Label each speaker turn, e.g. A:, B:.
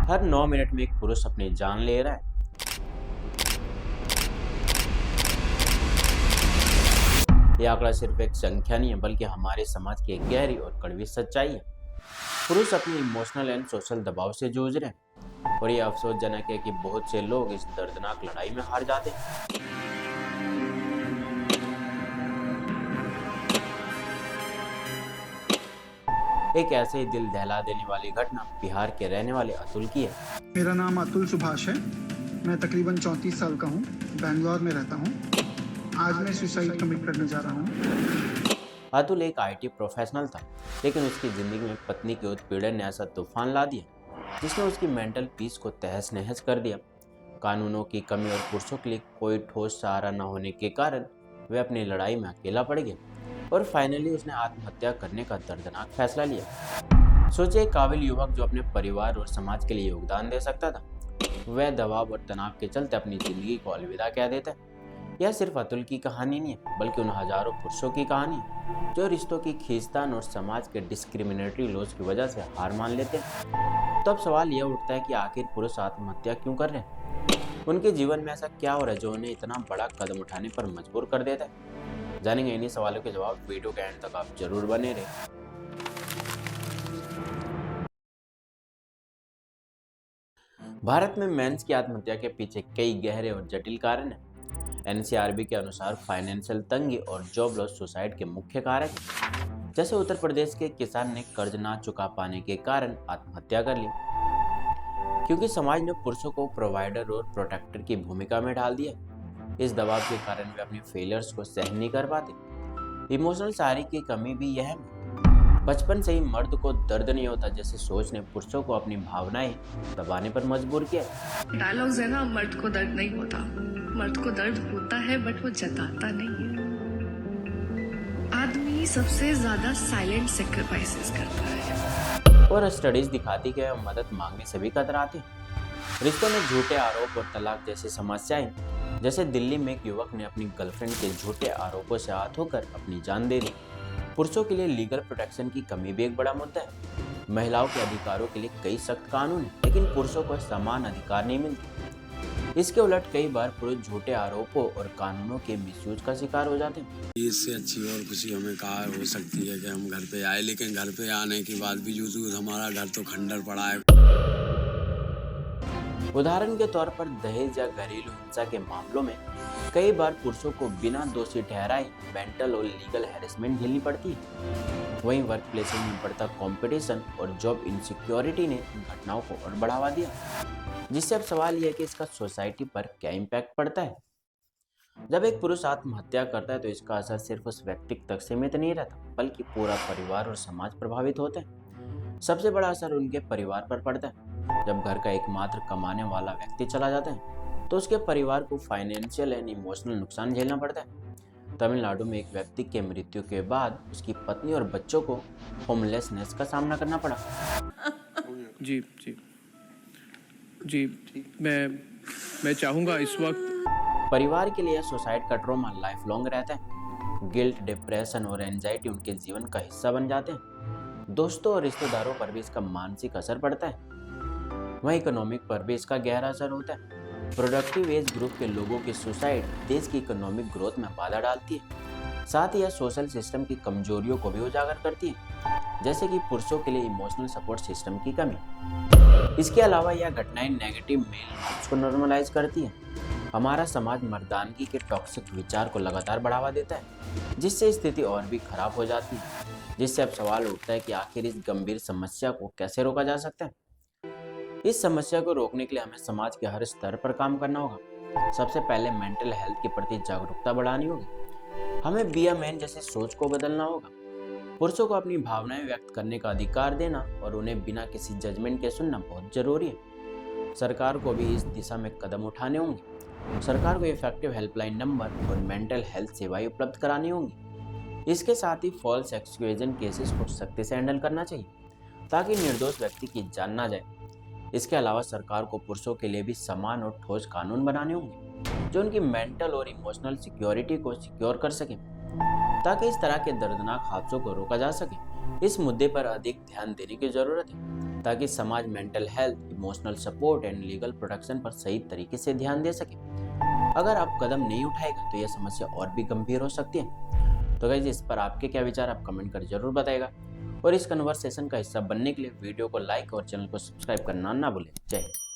A: हर 9 minute में एक पुरुष अपनी जान ले रहा है। यह आंकड़ा सिर्फ एक संख्या नहीं है, बल्कि हमारे समाज की एक गहरी और कड़वी सच्चाई है। पुरुष अपने इमोशनल एंड सोशल दबाव से जूझ रहे हैं, और ये अफसोसजनक है कि बहुत से लोग इस दर्दनाक लड़ाई में हार जाते हैं। एक ऐसे ही दिल दहला देने वाली घटना बिहार के रहने वाले अतुल की है।
B: मेरा नाम अतुल सुभाष है। मैं तकरीबन 34 साल का हूँ। बैंगलोर में रहता हूँ। आज मैं सुसाइड कमिट करने जा रहा हूँ।
A: अतुल एक आईटी प्रोफेशनल था, लेकिन उसकी जिंदगी में पत्नी के उत्पीड़न ने ऐसा तूफान ला दिया जिसने उसकी मेंटल पीस को तहस नहस कर दिया। कानूनों की कमी और पुरुषों के लिए कोई ठोस सहारा न होने के कारण वह अपनी लड़ाई में अकेला पड़ गया, और फाइनली उसने आत्महत्या करने का दर्दनाक फैसला लिया। सोचिए, एक काबिल युवक जो अपने परिवार और समाज के लिए योगदान दे सकता था, वह दबाव और तनाव के चलते अपनी जिंदगी को अलविदा कह देता है। यह सिर्फ अतुल की कहानी नहीं है, बल्कि उन हजारों पुरुषों की कहानी है जो रिश्तों की खींचतान और समाज के डिस्क्रिमिनेटरी लॉज की वजह से हार मान लेते हैं। तो अब सवाल यह उठता है कि आखिर पुरुष आत्महत्या क्यों कर रहे हैं? उनके जीवन में ऐसा क्या हो रहा है जो उन्हें इतना बड़ा कदम उठाने पर मजबूर कर देता है? जानेंगे इन्हीं सवालों के जवाब। वीडियो के एंड तक आप जरूर बने रहे। भारत में मेंस की आत्महत्या के पीछे कई गहरे और जटिल कारण हैं। एनसीआरबी के अनुसार फाइनेंशियल तंगी और जॉब लॉस सुसाइड के मुख्य कारक हैं। जैसे उत्तर प्रदेश के किसान ने कर्ज ना चुका पाने के कारण आत्महत्या कर ली, क्योंकि समाज ने पुरुषों को प्रोवाइडर और प्रोटेक्टर की भूमिका में डाल दिया। इस दबाव के कारण वे अपने फेलियर्स को सहन नहीं कर पाते। इमोशनल सहारे की कमी भी यह है। बचपन से ही मर्द को दर्द नहीं होता जैसे सोच ने पुरुषों को अपनी भावनाएं दबाने पर मजबूर किया।
C: डायलॉग्स है ना, मर्द को दर्द नहीं होता। मर्द को दर्द होता है, बट वो जताता नहीं है। आदमी सबसे ज्यादा साइलेंट सेक्रीफाइसेस करता है।
A: और स्टडीज दिखाती कि मदद मांगने से भी कतराते हैं। रिश्तों में झूठे आरोप और तलाक जैसी समस्याएं, जैसे दिल्ली में एक युवक ने अपनी गर्लफ्रेंड के झूठे आरोपों से आहत होकर अपनी जान दे दी। पुरुषों के लिए लीगल प्रोटेक्शन की कमी भी एक बड़ा मुद्दा है। महिलाओं के अधिकारों के लिए कई सख्त कानून हैं, लेकिन पुरुषों को समान अधिकार नहीं मिलते। इसके उलट कई बार पुरुष झूठे आरोपों और कानूनों के मिसयूज का शिकार हो जाते हैं।
D: इससे अच्छी और खुशी हमें कहाँ हो सकती है कि हम घर पे आए, लेकिन घर पे आने के बाद भी यूं हमारा घर तो खंडर पड़ा है।
A: उदाहरण के तौर पर दहेज या घरेलू हिंसा के मामलों में कई बार पुरुषों को बिना दोषी ठहराए मेंटल और लीगल हैरेसमेंट झेलनी पड़ती है। वहीं वर्क प्लेसेस में बढ़ता कंपटीशन और जॉब इनसिक्योरिटी ने इन घटनाओं को और बढ़ावा दिया, जिससे अब सवाल यह है कि इसका सोसाइटी पर क्या इम्पैक्ट पड़ता है। जब एक पुरुष आत्महत्या करता है तो इसका असर सिर्फ उस व्यक्ति तक सीमित नहीं रहता, बल्कि पूरा परिवार और समाज प्रभावित होते हैं। सबसे बड़ा असर उनके परिवार पर पड़ता है। जब घर का एकमात्र कमाने वाला व्यक्ति चला जाता है तो उसके परिवार को फाइनेंशियल एंड इमोशनल नुकसान झेलना पड़ता है। तमिलनाडु में एक व्यक्ति के मृत्यु के बाद उसकी पत्नी और बच्चों को होमलेसनेस का सामना करना पड़ा।
E: जी जी जी मैं चाहूँगा इस वक्त
A: परिवार के लिए सुसाइड का ट्रॉमा लाइफ लॉन्ग रहता है। गिल्ट, डिप्रेशन और एंजाइटी उनके जीवन का हिस्सा बन जाते हैं। दोस्तों और रिश्तेदारों पर भी इसका मानसिक असर पड़ता है। वहीं इकोनॉमिक पर भी इसका गहरा असर होता है। प्रोडक्टिव एज ग्रुप के लोगों की सुसाइड देश की इकोनॉमिक ग्रोथ में बाधा डालती है। साथ ही यह सोशल सिस्टम की कमजोरियों को भी उजागर करती है, जैसे कि पुरुषों के लिए इमोशनल सपोर्ट सिस्टम की कमी। इसके अलावा यह घटनाएं नेगेटिव मेल नॉर्म्स को नॉर्मलाइज करती है। हमारा समाज मर्दानगी के टॉक्सिक विचार को लगातार बढ़ावा देता है, जिससे स्थिति और भी खराब हो जाती है। जिससे अब सवाल उठता है कि आखिर इस गंभीर समस्या को कैसे रोका जा सकता है। इस समस्या को रोकने के लिए हमें समाज के हर स्तर पर काम करना होगा। सबसे पहले मेंटल हेल्थ के प्रति जागरूकता बढ़ानी होगी। हमें बी अ मैन जैसे सोच को बदलना होगा। पुरुषों को अपनी भावनाएं व्यक्त करने का अधिकार देना और उन्हें बिना किसी जजमेंट के सुनना बहुत जरूरी है। सरकार को भी इस दिशा में कदम उठाने होंगे। सरकार को इफेक्टिव हेल्पलाइन नंबर और मेंटल हेल्थ सेवाएं उपलब्ध करानी होंगी। इसके साथ ही फॉल्स एक्सक्यूजन केसेस को सख्ती से हैंडल करना चाहिए, ताकि निर्दोष व्यक्ति की जान ना जाए। इसके अलावा सरकार को पुरुषों के लिए भी समान और ठोस कानून बनाने होंगे, जो उनकी मेंटल और इमोशनल सिक्योरिटी को सिक्योर कर सके, ताकि इस तरह के दर्दनाक हादसों को रोका जा सके। इस मुद्दे पर अधिक ध्यान देने की जरूरत है, ताकि समाज mental health, emotional support and legal protection पर सही तरीके से ध्यान दे सके। अगर आप कदम नहीं उठाएगा तो यह समस्या और भी गंभीर हो सकती है। तो गाइस, इस पर आपके क्या विचार, आप कमेंट कर जरूर बताएगा। और इस कन्वर्सेशन का हिस्सा बनने के लिए वीडियो को लाइक और चैनल को सब्सक्राइब करना ना भूलें। जय हिंद।